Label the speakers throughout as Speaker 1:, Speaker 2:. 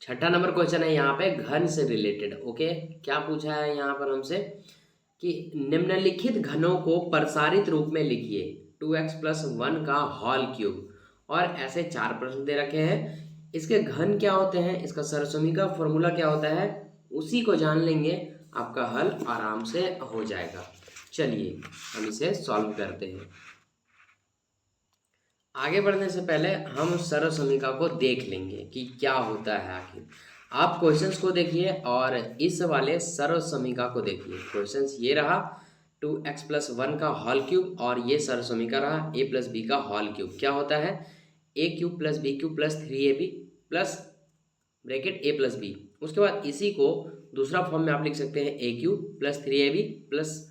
Speaker 1: छठा number question है यहाँ पे घन से रिलेटेड। ओके, क्या पूछा है यहाँ पर हमसे कि निम्नलिखित घनों को प्रसारित रूप में लिखिए 2x+1 का होल क्यूब। और ऐसे चार प्रश्न दे रखे हैं। इसके घन क्या होते हैं, इसका सरसमी का फॉर्मूला क्या होता है, उसी को जान लेंगे, आपका हल आराम से हो जाएगा। चलिए हम इसे सॉल्व करते हैं। आगे बढ़ने से पहले हम सरल समीकरण को देख लेंगे कि क्या होता है आखिर। आप क्वेश्चंस को देखिए और इस वाले सरल समीकरण को देखिए। क्वेश्चंस ये रहा 2x+1 का होल क्यूब और ये सरल समीकरण रहा a+b का होल क्यूब। क्या होता है a³ + b³ + 3ab plus bracket a+b। उसके बाद इसी को दूसरा फॉर्म में आप लिख सकते हैं a³ + 3ab plus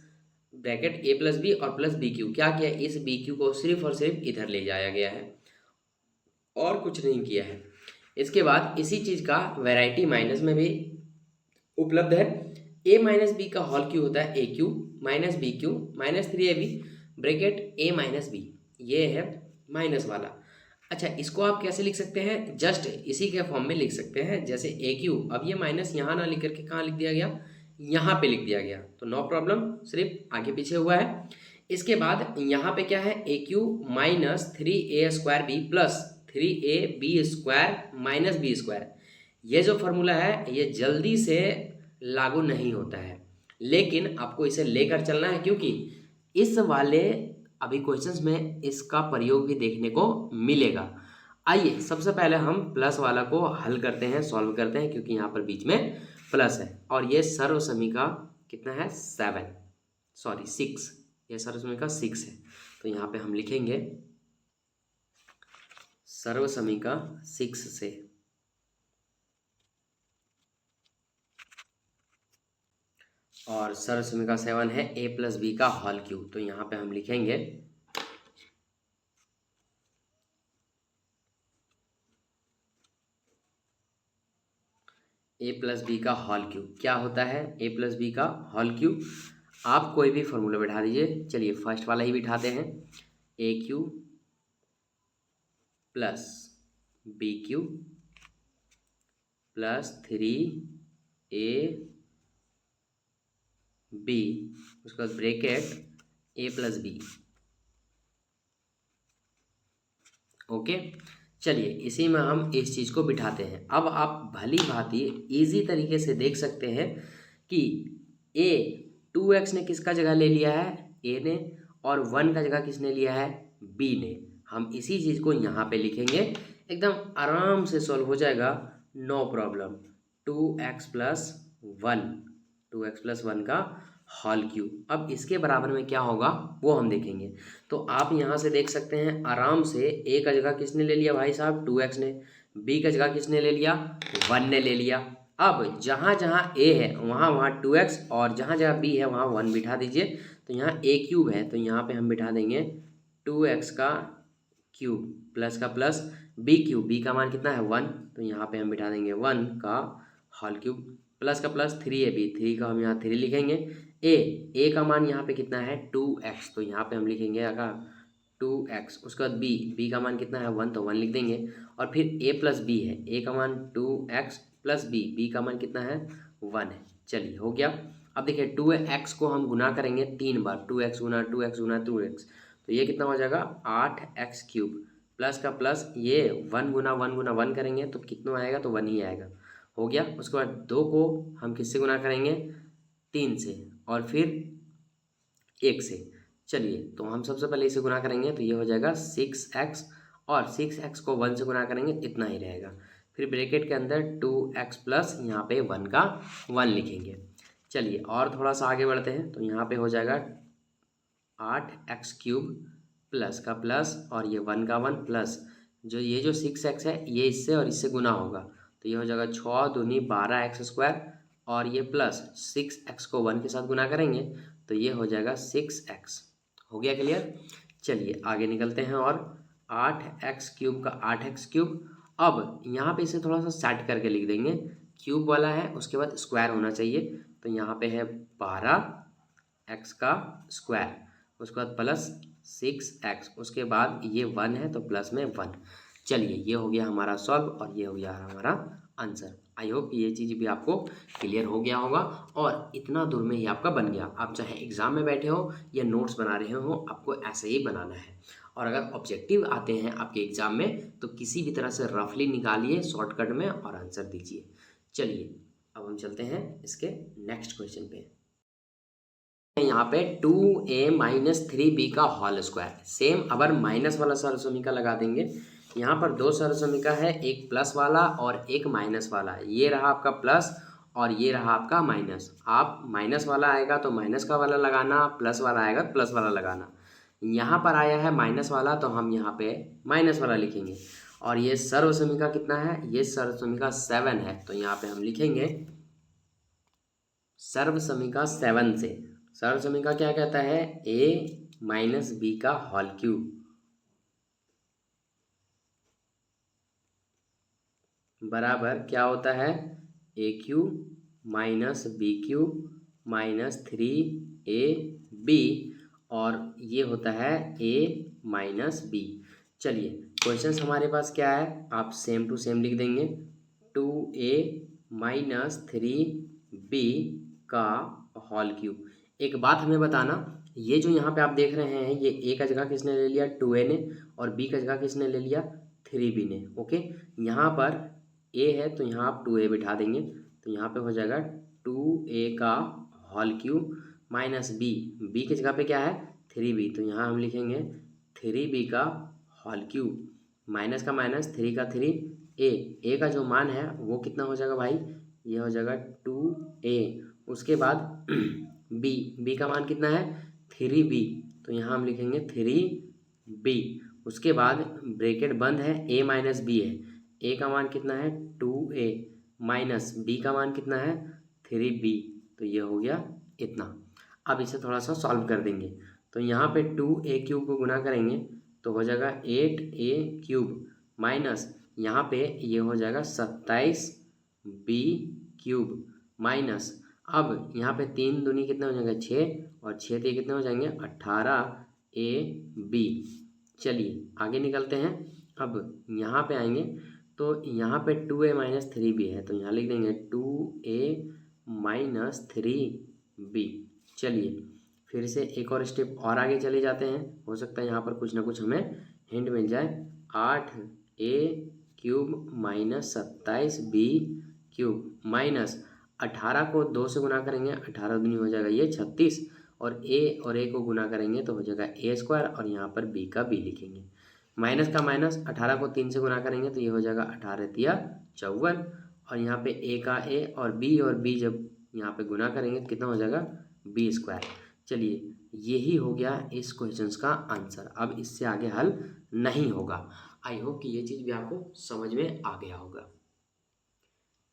Speaker 1: bracket a+b और प्लस bq। क्या किया, इस bq को सिर्फ और सिर्फ इधर ले जाया गया है और कुछ नहीं किया है। इसके बाद इसी चीज़ का वैरायटी माइनस में भी उपलब्ध है। a-b का होल क्यूब होता है a³ - bq - 3ab bracket a-b, ये है माइनस वाला। अच्छा, इसको आप कैसे लिख सकते हैं, जस्ट इसी के फॉर्म में लिख सकते हैं। जैसे a³, अब ये माइनस यहाँ ना लिख करके कहाँ लिख दिया गया, यहाँ पे लिख दिया गया, तो नो प्रॉब्लम, सिर्फ आगे पीछे हुआ है। इसके बाद यहाँ पे क्या है a³ - 3a² plus 3ab² - b²। ये जो फॉर्मूला है ये जल्दी से लागू नहीं होता है, लेकिन आपको इसे लेकर चलना है क्योंकि इस वाले अभी क्वेश्चंस में इसका प्रयोग भी देखने को मिलेगा। आइए सबसे पहले हम प्लस वाला को हल करते हैं, सॉल्व करते हैं, क्योंकि यहाँ पर बीच में प्लस है और ये सर्व समीका कितना है 6, ये सर्व समीका 6 है। तो यहाँ पे हम लिखेंगे सर्व समीका 6 से और सर्व समीका 7 है a+b का होल क्यूब। तो यहाँ पे हम लिखेंगे a+b का होल क्यूब। क्या होता है a+b का होल क्यूब, आप कोई भी फॉर्मूला बैठा दीजिए। चलिए फर्स्ट वाला ही बिठाते हैं, a³ + b³ + 3ab, उसके बाद ब्रैकेट a+b। ओके, चलिए इसी में हम इस चीज़ को बिठाते हैं। अब आप भली भांति इजी तरीके से देख सकते हैं कि a 2x ने किसका जगह ले लिया है, a ने, और 1 का जगह किसने लिया है, b ने। हम इसी चीज़ को यहाँ पे लिखेंगे, एकदम आराम से सॉल्व हो जाएगा, नो प्रॉब्लम। 2x+1 का होल क्यूब। अब इसके बराबर में क्या होगा वो हम देखेंगे। तो आप यहाँ से देख सकते हैं आराम से, a का जगह किसने ले लिया भाई साहब, 2x ने, b का जगह किसने ले लिया, 1 ने ले लिया। अब जहाँ जहाँ a है वहाँ वहाँ 2x और जहाँ जहाँ b है वहाँ 1 बिठा दीजिए। तो यहाँ a³ है तो यहाँ पे हम बिठा देंगे 2x का क्यूब प्लस का प्लस b³ का मान कितना है 1, तो यहाँ पे हम बिठा देंगे 1 का होल क्यूब प्लस का प्लस 3ab, 3 का हम यहाँ 3 लिखेंगे। a का मान यहाँ पे कितना है 2x, तो यहाँ पे हम लिखेंगे अगर 2x। उसके बाद b का मान कितना है 1, तो 1 लिख देंगे। और फिर a+b है, a का मान 2x प्लस b का मान कितना है 1 है। चलिए हो गया। अब देखिए 2x को हम गुना करेंगे 3 बार, 2x गुना 2x गुना 2x, तो ये कितना हो जाएगा 8x³ प्लस का प्लस ये 1 गुना 1 गुना 1 करेंगे तो कितना आएगा, तो 1 ही आएगा। हो गया। उसके बाद 2 को हम किससे गुना करेंगे, 3 से, और फिर 1 से। चलिए तो हम सबसे पहले इसे गुना करेंगे तो ये हो जाएगा 6x, और 6x को 1 से गुना करेंगे इतना ही रहेगा। फिर ब्रैकेट के अंदर 2x प्लस यहाँ पे 1 का 1 लिखेंगे। चलिए और थोड़ा सा आगे बढ़ते हैं, तो यहाँ पे हो जाएगा 8x³ प्लस का प्लस और ये 1 का 1 प्लस जो ये जो 6x है ये इससे और इससे गुना होगा, तो ये हो जाएगा 6 दूनी 12x² और ये प्लस 6x को 1 के साथ गुना करेंगे तो ये हो जाएगा 6x। हो गया क्लियर। चलिए आगे निकलते हैं और 8x³ का 8x³। अब यहाँ पे इसे थोड़ा सा सेट करके लिख देंगे, क्यूब वाला है उसके बाद स्क्वायर होना चाहिए, तो यहाँ पे है 12x का स्क्वायर, उसके बाद प्लस 6x, उसके बाद ये 1 है तो प्लस में 1। चलिए ये हो गया हमारा सॉल्व और ये हो गया हमारा आंसर। आई होप ये चीज़ भी आपको क्लियर हो गया होगा और इतना दूर में ही आपका बन गया। आप चाहे एग्जाम में बैठे हो या नोट्स बना रहे हो, आपको ऐसे ही बनाना है। और अगर ऑब्जेक्टिव आते हैं आपके एग्जाम में तो किसी भी तरह से रफली निकालिए शॉर्टकट में और आंसर दीजिए। चलिए अब हम चलते हैं इसके नेक्स्ट क्वेश्चन पे। यहाँ पे 2a-3b का होल स्क्वायर, सेम अबर माइनस वाला सर्वसमीका लगा देंगे। यहाँ पर दो सर्वसमीका है, एक प्लस वाला और एक माइनस वाला। ये रहा आपका प्लस और ये रहा आपका माइनस। आप माइनस वाला आएगा तो माइनस का वाला लगाना, प्लस वाला आएगा प्लस वाला लगाना। यहाँ पर आया है माइनस वाला तो हम यहाँ पे माइनस वाला लिखेंगे। और ये सर्वसमीका कितना है, ये सर्वसमीका 7 है तो यहाँ पे हम लिखेंगे सर्वसमीका 7 से। सर्वसमीका क्या कहता है, a-b का होल क्यूब बराबर क्या होता है, a cube minus b cube minus 3ab और ये होता है a माइनस बी। चलिए क्वेश्चन हमारे पास क्या है, आप सेम टू सेम लिख देंगे। 2a माइनस 3b का होल क्यूब। एक बात हमें बताना, ये जो यहाँ पे आप देख रहे हैं ये a का जगह किसने ले लिया 2a ने और b का जगह किसने ले लिया 3b ने। ओके, यहाँ पर a है तो यहाँ आप 2a बिठा देंगे तो यहाँ पे हो जाएगा 2a का होल क्यूब माइनस b के जगह पे क्या है 3b तो यहाँ हम लिखेंगे 3b का होल क्यूब माइनस का माइनस 3 का 3 a का जो मान है वो कितना हो जाएगा भाई, ये हो जाएगा 2a। उसके बाद b का मान कितना है 3b तो यहाँ हम लिखेंगे 3b। उसके बाद ब्रैकेट बंद है, a माइनस बी है, a का मान कितना है 2a माइनस b का मान कितना है 3b तो ये हो गया इतना। अब इसे थोड़ा सा सॉल्व कर देंगे तो यहाँ पे 2a क्यूब को गुना करेंगे तो हो जाएगा 8a क्यूब माइनस यहाँ पे ये हो जाएगा 27b क्यूब माइनस अब यहाँ पे 3 दूनी कितने हो जाएंगे 6 और 6 3 कितने हो जाएंगे 18ab। चलिए आगे निकलते हैं। अब यहाँ पे आएंगे तो यहाँ पे 2a माइनस 3b है तो यहाँ लिख देंगे 2a माइनस 3b। चलिए फिर से एक और स्टेप और आगे चले जाते हैं, हो सकता है यहाँ पर कुछ ना कुछ हमें हिंट मिल जाए। 8a cube minus 27b cube minus 18 को 2 से गुना करेंगे 18 दूनी हो जाएगा ये 36 और a को गुना करेंगे तो हो जाएगा a स्क्वायर और यहाँ पर b का b लिखेंगे। माइनस का माइनस 18 को 3 से गुना करेंगे तो ये हो जाएगा 18 तिया 54 और यहाँ पे a का a और b जब यहाँ पे गुना करेंगे तो कितना हो जाएगा b स्क्वायर। चलिए यही हो गया इस क्वेश्चंस का आंसर। अब इससे आगे हल नहीं होगा। आई होप कि ये चीज़ भी आपको समझ में आ गया होगा।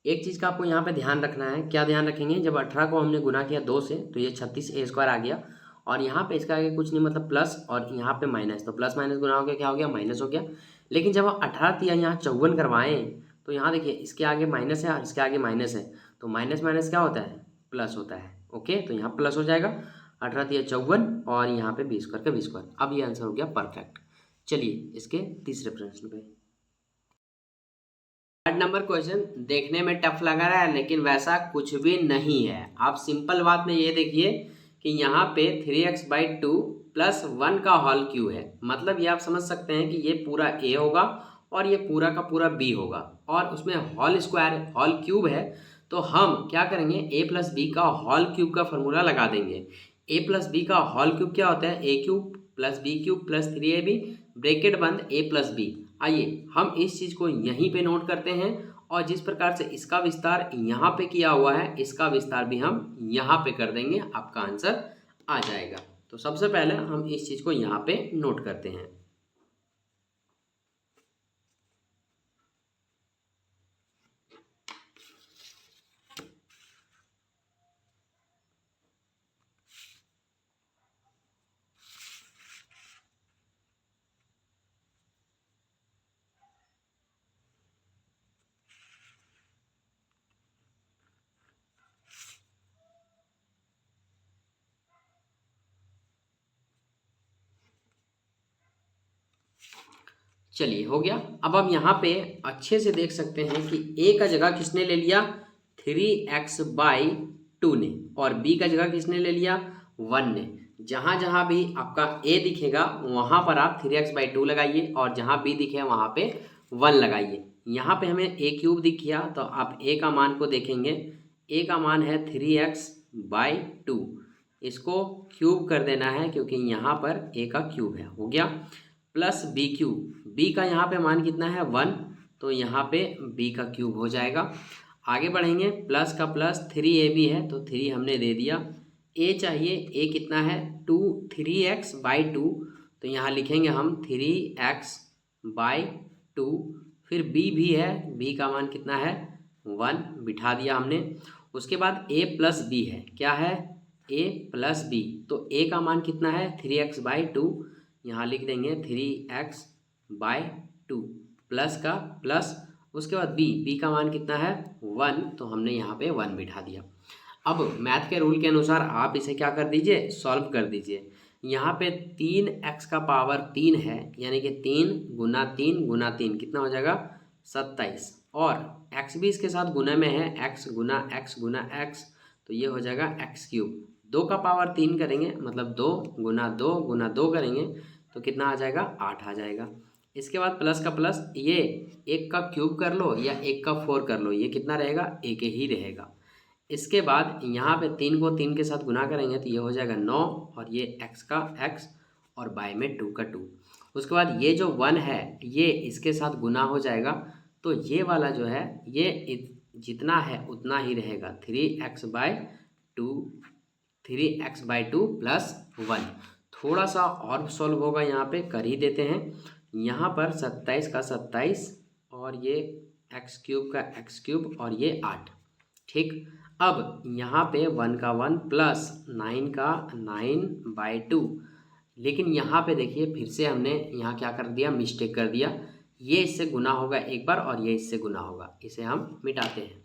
Speaker 1: एक चीज़ का आपको यहाँ पे ध्यान रखना है, क्या ध्यान रखेंगे, जब 18 को हमने गुना किया 2 से तो ये 36a स्क्वायर आ गया और यहाँ पे इसका आगे कुछ नहीं मतलब प्लस और यहाँ पे माइनस, तो प्लस माइनस गुना हो गया क्या हो गया माइनस हो गया। लेकिन जब हम 18 तिया यहाँ 54 करवाएं तो यहाँ देखिए इसके आगे माइनस है और इसके आगे माइनस है तो माइनस माइनस क्या होता है प्लस होता है। ओके, तो यहाँ प्लस हो जाएगा 18 तिया 54 और यहाँ पे b स्क्वायर का b स्क्वायर। अब ये आंसर हो गया परफेक्ट। चलिए इसके तीसरे प्रश्न पे। थर्ड नंबर क्वेश्चन देखने में टफ लग रहा है लेकिन वैसा कुछ भी नहीं है। आप सिंपल बात में ये देखिए कि यहाँ पे 3x/2 प्लस 1 का होल क्यूब है, मतलब ये आप समझ सकते हैं कि ये पूरा a होगा और ये पूरा का पूरा b होगा और उसमें होल स्क्वायर होल क्यूब है तो हम क्या करेंगे a प्लस बी का होल क्यूब का फॉर्मूला लगा देंगे। a प्लस बी का होल क्यूब क्या होता है a cube plus b cube plus 3ab bracket बंद a प्लस बी। आइए हम इस चीज़ को यहीं पे नोट करते हैं और जिस प्रकार से इसका विस्तार यहाँ पे किया हुआ है इसका विस्तार भी हम यहाँ पे कर देंगे, आपका आंसर आ जाएगा। तो सबसे पहले हम इस चीज़ को यहाँ पे नोट करते हैं। चलिए हो गया। अब हम यहाँ पे अच्छे से देख सकते हैं कि ए का जगह किसने ले लिया 3x/2 ने, और बी का जगह किसने ले लिया 1 ने। जहाँ जहाँ भी आपका ए दिखेगा वहाँ पर आप 3x/2 लगाइए, और जहाँ बी दिखे वहाँ पे 1 लगाइए। यहाँ पे हमें ए क्यूब दिख गया, तो आप ए का मान को देखेंगे। ए का मान है 3x/2, इसको क्यूब कर देना है क्योंकि यहाँ पर ए का क्यूब है, हो गया। प्लस बी क्यूब, बी का यहाँ पे मान कितना है 1, तो यहाँ पे बी का क्यूब हो जाएगा। आगे बढ़ेंगे, प्लस का प्लस 3ab है तो 3 हमने दे दिया। ए चाहिए, ए कितना है 3x/2, तो यहाँ लिखेंगे हम 3x/2। फिर बी भी है, बी का मान कितना है 1, बिठा दिया हमने। उसके बाद a प्लस बी है, क्या है a प्लस बी, तो a का मान कितना है 3x/2, यहाँ लिख देंगे 3x/2 प्लस का प्लस। उसके बाद b का मान कितना है 1, तो हमने यहाँ पे 1 बिठा दिया। अब मैथ के रूल के अनुसार आप इसे क्या कर दीजिए, सॉल्व कर दीजिए। यहाँ पे 3x⁻³ है, यानी कि 3 गुना 3 गुना 3 कितना हो जाएगा 27, और x भी इसके साथ गुना में है, x गुना x गुना x, तो ये हो जाएगा x³ 2 का पावर 3 करेंगे मतलब 2 गुना 2 गुना 2 करेंगे तो कितना आ जाएगा 8 आ जाएगा। इसके बाद प्लस का प्लस, ये 1 का क्यूब कर लो या 1 का 4 कर लो, ये कितना रहेगा 1 ही रहेगा। इसके बाद यहाँ पे 3 को 3 के साथ गुना करेंगे तो ये हो जाएगा 9, और ये x का x और बाय में 2 का 2। उसके बाद ये जो 1 है ये इसके साथ गुना हो जाएगा, तो ये वाला जो है ये जितना है उतना ही रहेगा 3x/2 प्लस 1। थोड़ा सा और सॉल्व होगा, यहाँ पे कर ही देते हैं। यहाँ पर 27 का 27 और ये x³ का x³ और ये 8, ठीक। अब यहाँ पे 1 का 1 प्लस 9 का 9/2, लेकिन यहाँ पे देखिए फिर से हमने यहाँ क्या कर दिया, मिस्टेक कर दिया। ये इससे गुना होगा एक बार और ये इससे गुना होगा, इसे हम मिटाते हैं।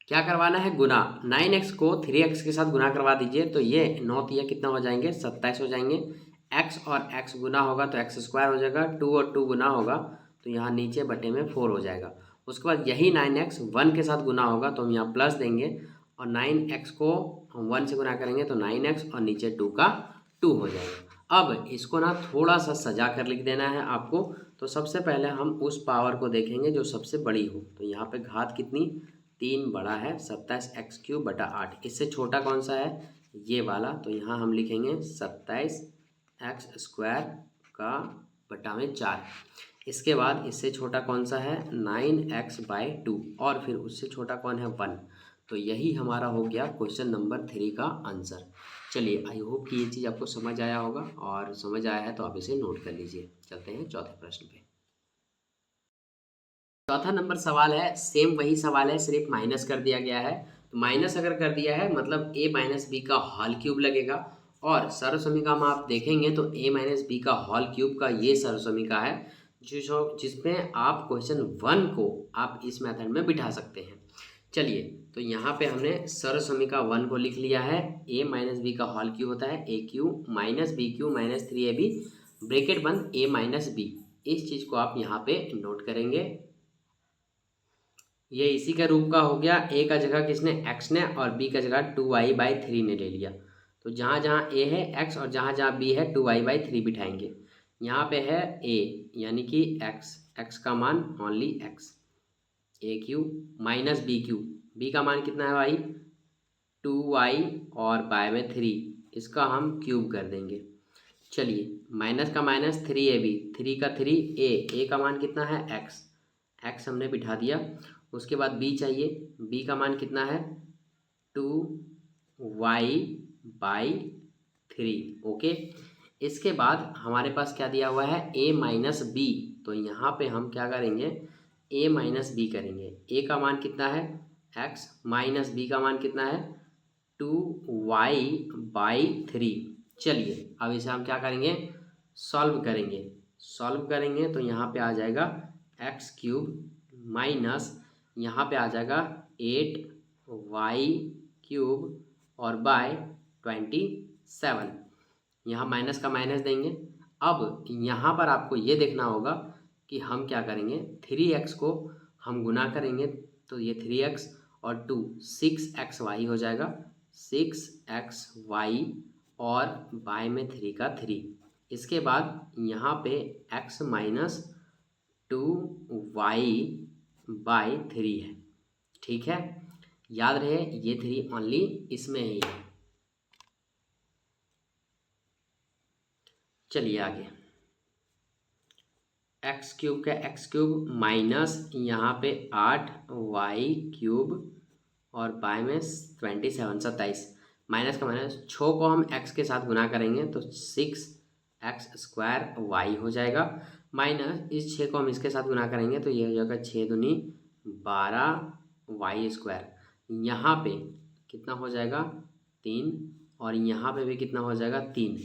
Speaker 1: क्या करवाना है, गुना। 9x को 3x के साथ गुना करवा दीजिए, तो ये 9 तिया कितना हो जाएंगे 27 हो जाएंगे। x और x गुना होगा तो x² हो जाएगा, 2 और 2 गुना होगा तो यहाँ नीचे बटे में 4 हो जाएगा। उसके बाद यही 9x 1 के साथ गुना होगा तो हम यहाँ प्लस देंगे, और 9x को हम 1 से गुना करेंगे तो 9x और नीचे 2 का 2 हो जाएगा। अब इसको ना थोड़ा सा सजा कर लिख देना है आपको। तो सबसे पहले हम उस पावर को देखेंगे जो सबसे बड़ी हो, तो यहाँ पे घात कितनी 3 बड़ा है 27x³/8। इससे छोटा कौन सा है, ये वाला, तो यहाँ हम लिखेंगे 27x² का बटा में 4। इसके बाद इससे छोटा कौन सा है 9x/2, और फिर उससे छोटा कौन है 1। तो यही हमारा हो गया क्वेश्चन नंबर 3 का आंसर। चलिए, आई होप कि ये चीज़ आपको समझ आया होगा, और समझ आया है तो आप इसे नोट कर लीजिए। चलते हैं चौथे प्रश्न पे। चौथा नंबर सवाल है, सेम वही सवाल है, सिर्फ माइनस कर दिया गया है। तो माइनस अगर कर दिया है मतलब a माइनस बी का होल क्यूब लगेगा, और सर्वसमीका में आप देखेंगे तो a माइनस बी का होल क्यूब का ये सर्वसमीका है जिसमें आप क्वेश्चन 1 को आप इस मेथड में बिठा सकते हैं। चलिए, तो यहाँ पे हमने सर्वसमीका 1 को लिख लिया है। a माइनस बी का होल क्यूब होता है a³ minus b³ minus 3ab bracket बंद a माइनस बी। इस चीज़ को आप यहाँ पे नोट करेंगे। ये इसी का रूप का हो गया। a का जगह किसने x ने, और b का जगह 2y/3 ने ले लिया। तो जहाँ जहाँ a है x और जहाँ जहाँ b है 2y/3 बिठाएंगे। यहाँ पे है a यानी कि x का मान only x, a³ minus b³ b का मान कितना है भाई 2y और बाय में 3, इसका हम क्यूब कर देंगे। चलिए, माइनस का माइनस 3ab, 3 का 3 a का मान कितना है x हमने बिठा दिया। उसके बाद b चाहिए, b का मान कितना है 2y/3, ओके। इसके बाद हमारे पास क्या दिया हुआ है a माइनस बी, तो यहाँ पे हम क्या करेंगे a माइनस बी करेंगे। a का मान कितना है x माइनस b का मान कितना है 2y/3। चलिए, अब इसे हम क्या करेंगे सॉल्व करेंगे तो यहाँ पे आ जाएगा एक्स क्यूब माइनस यहाँ पे आ जाएगा 8y क्यूब और बाय 27। यहाँ माइनस का माइनस देंगे। अब यहाँ पर आपको ये देखना होगा कि हम क्या करेंगे, 3x को हम गुना करेंगे तो ये 3x और 2 6xy हो जाएगा, 6xy और बाय में 3 का 3। इसके बाद यहाँ पे x माइनस 2y बाय 3 है। ठीक है, याद रहे ये 3 ओनली इसमें ही है। चलिए आगे, एक्स क्यूब का एक्स क्यूब माइनस यहाँ पे 8y क्यूब और बाय में 27 27, माइनस का माइनस 6 को हम x के साथ गुना करेंगे तो 6x² y हो जाएगा, माइनस इस 6 को हम इसके साथ गुना करेंगे तो ये हो जाएगा 6 दूनी 12y²। यहाँ पे कितना हो जाएगा 3 और यहाँ पे भी कितना हो जाएगा 3।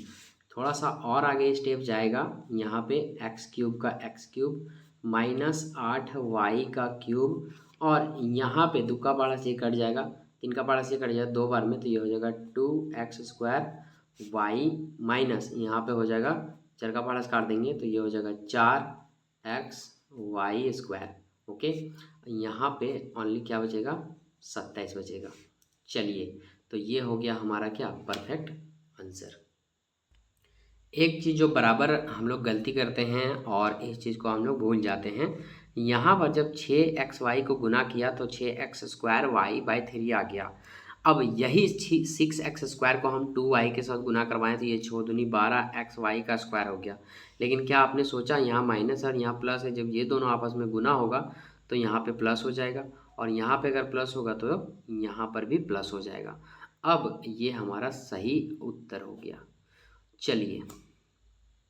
Speaker 1: थोड़ा सा और आगे स्टेप जाएगा, यहाँ पे एक्स क्यूब का एक्स क्यूब माइनस 8y का क्यूब और यहाँ पे 2 का पाड़ा से कट जाएगा, 3 का पाड़ा से कट जाएगा 2 बार में तो ये हो जाएगा 2x² y माइनस यहाँ पे हो जाएगा 4 का पाड़ा से काट देंगे तो ये हो जाएगा 4xy²। ओके, यहाँ पे ओनली क्या बचेगा 27 बचेगा। चलिए, तो ये हो गया हमारा क्या परफेक्ट आंसर। एक चीज़ जो बराबर हम लोग गलती करते हैं और इस चीज़ को हम लोग भूल जाते हैं, यहाँ पर जब 6xy को गुना किया तो 6x² y बाय 3 आ गया। अब यही 6x² को हम 2y के साथ गुना करवाएं तो ये 6 दूनी 12xy का स्क्वायर हो गया। लेकिन क्या आपने सोचा यहाँ माइनस और यहाँ प्लस है, जब ये दोनों आपस में गुना होगा तो यहाँ पे प्लस हो जाएगा और यहाँ पे अगर प्लस होगा तो यहाँ पर भी प्लस हो जाएगा। अब ये हमारा सही उत्तर हो गया। चलिए